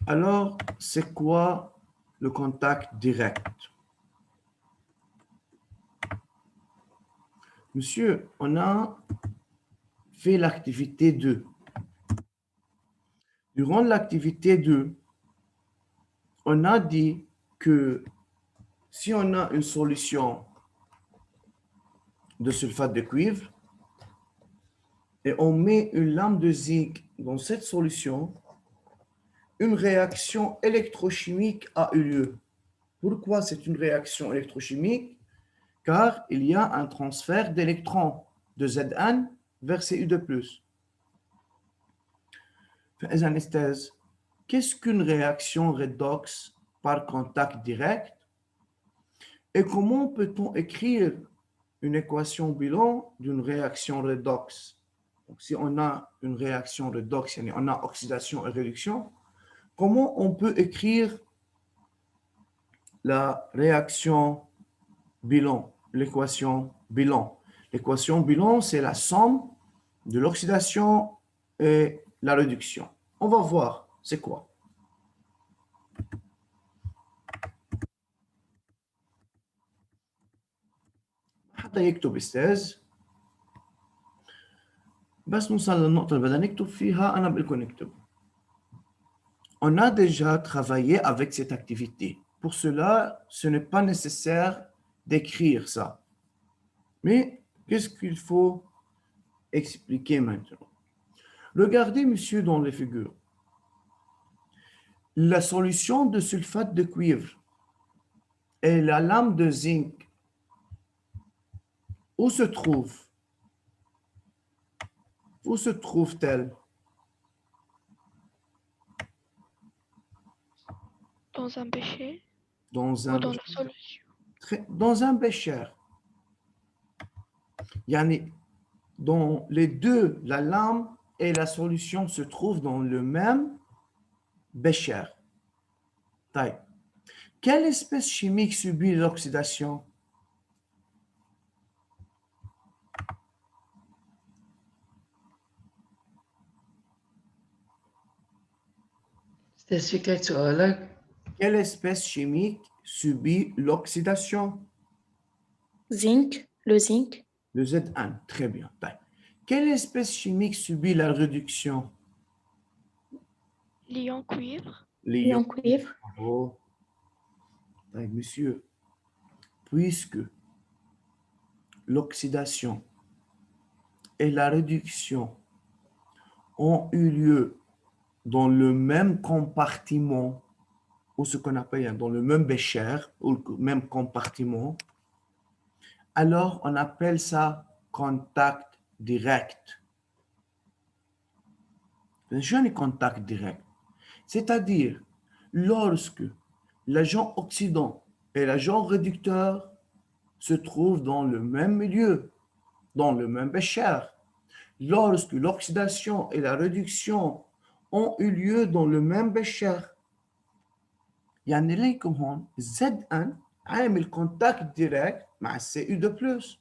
Alors, c'est quoi le contact direct? Monsieur, on a fait l'activité 2. Durant l'activité 2, on a dit que si on a une solution de sulfate de cuivre et on met une lame de zinc dans cette solution, une réaction électrochimique a eu lieu. Pourquoi c'est une réaction électrochimique? Car il y a un transfert d'électrons de Zn vers Cu2+. Qu'est-ce qu'une réaction redox par contact direct? Et comment peut-on écrire une équation bilan d'une réaction redox? Donc, si on a une réaction redox, on a oxydation et réduction, comment on peut écrire la réaction bilan, l'équation bilan? L'équation bilan, c'est la somme de l'oxydation et la réduction. On va voir, c'est quoi? حتى يكتب استاذ بس نوصل للنقطة اللي بدنا نكتب فيها أنا بقول لكم نكتب. On a déjà travaillé avec cette activité. Pour cela, ce n'est pas nécessaire d'écrire ça. Mais qu'est-ce qu'il faut expliquer maintenant? Regardez, monsieur, dans les figures. La solution de sulfate de cuivre et la lame de zinc, où se trouve? Où se trouve-t-elle? Dans un bécher Dans ou un dans la solution? Dans un bécher. Yani, dans les deux, la lame et la solution se trouvent dans le même bécher. Quelle espèce chimique subit l'oxydation? Quelle espèce chimique subit l'oxydation? Zinc, le zinc. Le Zn, très bien. Quelle espèce chimique subit la réduction? L'ion cuivre? L'ion cuivre. Oh. Monsieur, puisque l'oxydation et la réduction ont eu lieu dans le même compartiment, ou ce qu'on appelle dans le même bécher, ou le même compartiment, alors on appelle ça contact direct. Je n'ai contact direct. C'est-à-dire, lorsque l'agent oxydant et l'agent réducteur se trouvent dans le même milieu, dans le même bécher, lorsque l'oxydation et la réduction ont eu lieu dans le même bécher, يعني ليكم هون Zn عامل كونتاكت ديريكت مع السي يو 2 بلس،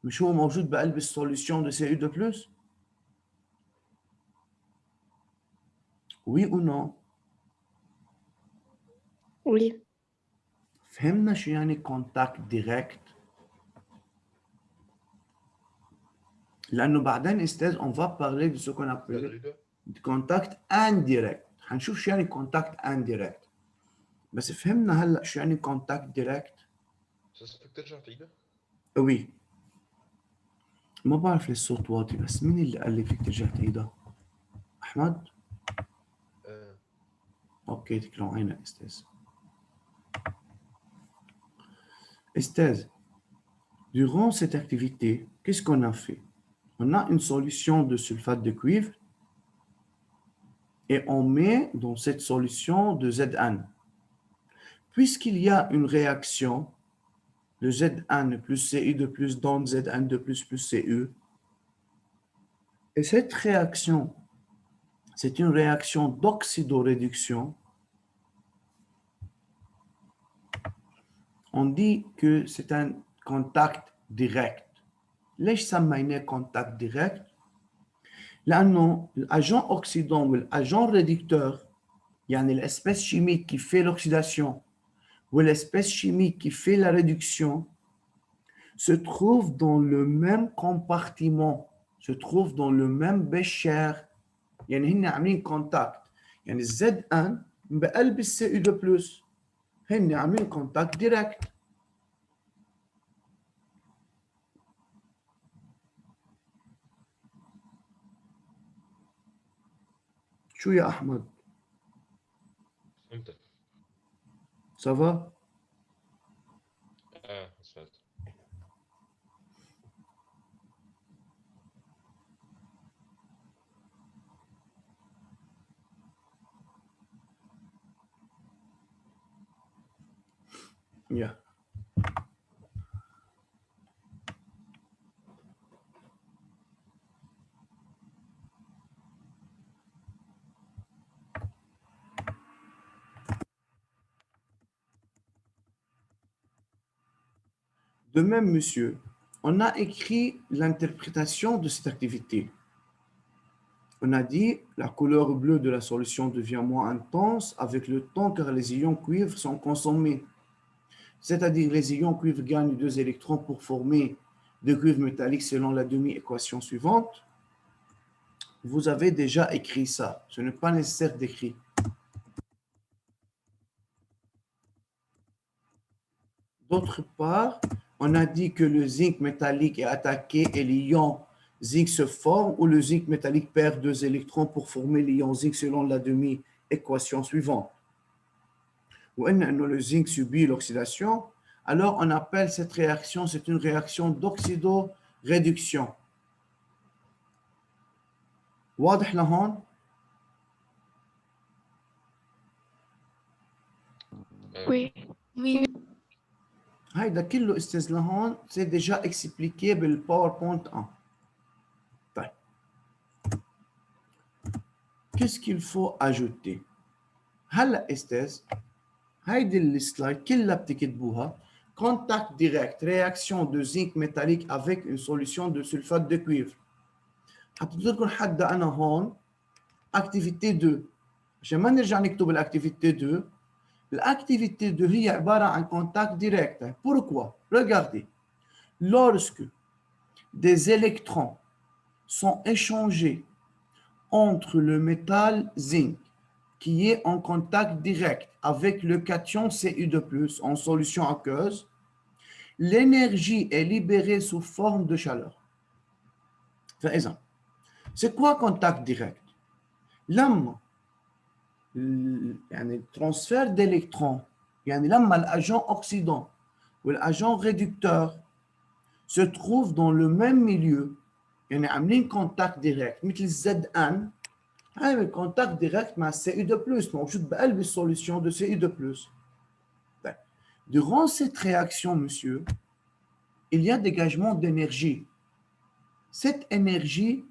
مش هو موجود بقلب السوليوشن de CU2 بلس؟ Oui ou non؟ Oui. فهمنا شو يعني كونتاكت ديريكت؟ لأنه بعدين استاذ on va parler de ce qu'on appelle contact indirect. حنشوف شو يعني contact indirect. بس فهمنا هلا شو يعني contact direct؟ oui. ما بعرف ليش الصوت واطي، بس مين اللي قال لي فيك ترجع تعيدها؟ أحمد؟ Ok, تكرم عينك استاذ. Esther, durant cette activité, qu'est-ce qu'on a fait? On a une solution de sulfate de cuivre et on met dans cette solution de Zn. Puisqu'il y a une réaction de Zn plus Cu de plus dans Zn de plus Cu, et cette réaction, c'est une réaction d'oxydoréduction, on dit que c'est un contact direct. ليش سميناه contact direct؟ لأنه الأجent oxydant والأجent réducteur يعني l'espèce chimique qui fait l'oxydation ou l'espèce chimique qui fait la réduction se trouve dans le même compartiment, se trouve dans le même bécher. يعني هن عاملين كونتاكت. يعني Z1 بقلب السي او 2 بلس هن عاملين كونتاكت ديركت. شو يا احمد؟ فهمتك. سافا؟ وصلت. Yeah. De même, monsieur, on a écrit l'interprétation de cette activité. On a dit la couleur bleue de la solution devient moins intense avec le temps car les ions cuivre sont consommés. C'est-à-dire les ions cuivre gagnent 2 électrons pour former 2 cuivres métalliques selon la demi-équation suivante. Vous avez déjà écrit ça. Ce n'est pas nécessaire d'écrire. D'autre part, on a dit que le zinc métallique est attaqué et l'ion zinc se forme ou le zinc métallique perd 2 électrons pour former l'ion zinc selon la demi-équation suivante. Ou le zinc subit l'oxydation, alors on appelle cette réaction, c'est une réaction d'oxydoréduction. واضح لهون؟ Oui. Oui. هيدا كله استاذ لهون c'est déjà expliqué بالPowerPoint 1. طيب. Qu'est-ce qu'il faut ajouter؟ هلا استاذ هيدي السلايد كلها بتكتبوها contact direct, réaction de zinc métallique avec une solution de sulfate de cuivre. حطيت لكم حدا انا هون activité 2 عشان ما نرجع نكتب l'activité 2. L'activité 2 هي عباره عن contact direct. Pourquoi? Regardez. Lorsque des électrons sont échangés entre le métal zinc qui est en contact direct avec le cation Cu2+, en solution aqueuse, l'énergie est libérée sous forme de chaleur. Par exemple, c'est quoi contact direct? لما يعني الترانسفير d'électrons يعني لما l'agent oxydant ou l'agent réducteur se trouve dans le même milieu يعني عاملين contact direct مثل ZN. هذا الكونتاكت ديريكت مع Cu2+, موجود بقلب السوليوشن de Cu2+. Durant cette réaction, monsieur, il y a dégagement d'énergie. Cette énergie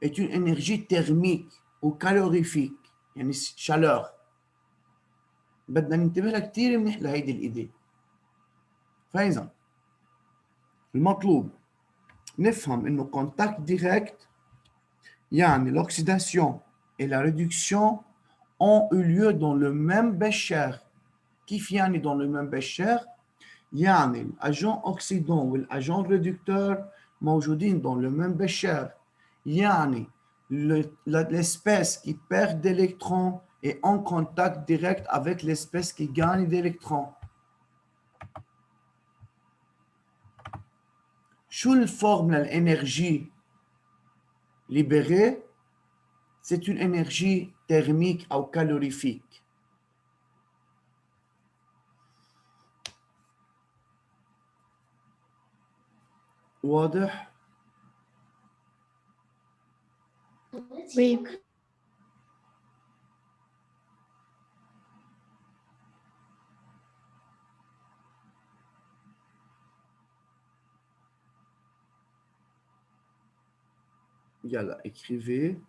est une énergie thermique ou calorifique, يعني chaleur. بدنا ننتبه لها كثير منيح لهيدي الإيدي. فإذا المطلوب نفهم إنه contact direct يعني l'oxydation et la réduction ont eu lieu dans le même bécher. كيف يعني dans le même bécher؟ يعني الأجent oxydant والأجent réducteur موجودين dans le même bécher. يعني l'espèce qui perd d'électrons est en contact direct avec l'espèce qui gagne d'électrons. شو الفورم للإنرجي libérée? C'est une énergie thermique ou calorifique. واضح؟ Oui. يلا écrivez.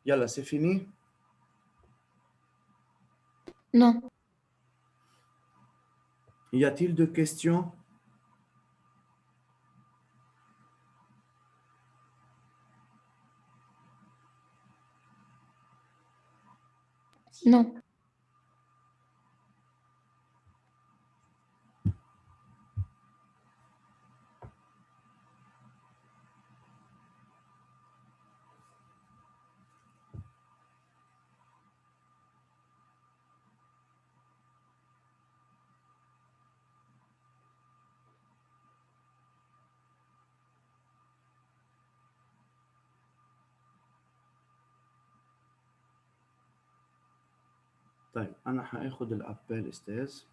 Yalla, c'est fini? Non. Y a-t-il de questions? Non. طيب أنا هاخد الأبل أستاذ.